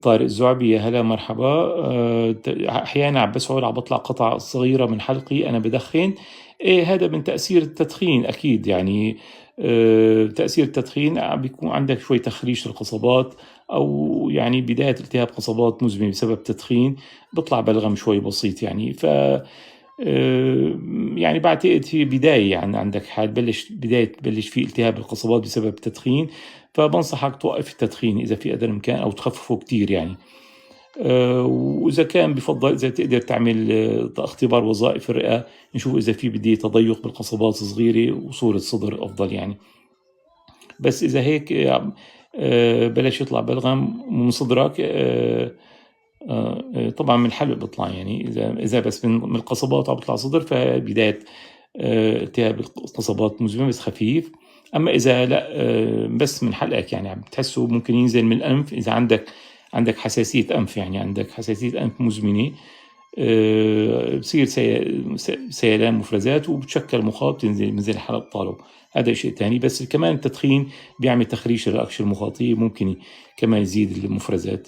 طارق الزعبي، يا هلا مرحبا. أحيانا عم بشعر عم بطلع قطع صغيرة من حلقي أنا بدخن. إيه هذا من تأثير التدخين أكيد يعني. تأثير التدخين عم بيكون عندك شوي تخريش القصبات، أو يعني بداية التهاب قصبات مزمن بسبب تدخين، بطلع بلغم شوي بسيط يعني. يعني بعتقد هي بداية، يعني عندك حال بلش في التهاب القصبات بسبب التدخين، فبنصحك توقف التدخين إذا في قدر الإمكان أو تخففه كتير يعني. وإذا كان بفضل إذا تقدر تعمل اختبار وظائف الرئة، نشوف إذا في بدي تضيق بالقصبات صغيرة وصورة صدر أفضل يعني. بس إذا هيك بلش يطلع بلغم من صدرك، طبعا من الحلق بيطلع يعني. إذا بس من القصبات عم بيطلع صدر، فبداية التهاب القصبات مزمن بس خفيف. أما إذا لا، بس من حلقك يعني عم بتحسه ممكن ينزل من الأنف، إذا عندك حساسية أنف، يعني عندك حساسية أنف مزمنة، بصير سيلان مفرزات وبتشكل مخاط بتنزل الحلق طاله. هذا شيء تاني. بس كمان التدخين بيعمل تخريش الرئة المخاطية، ممكن كمان يزيد المفرزات.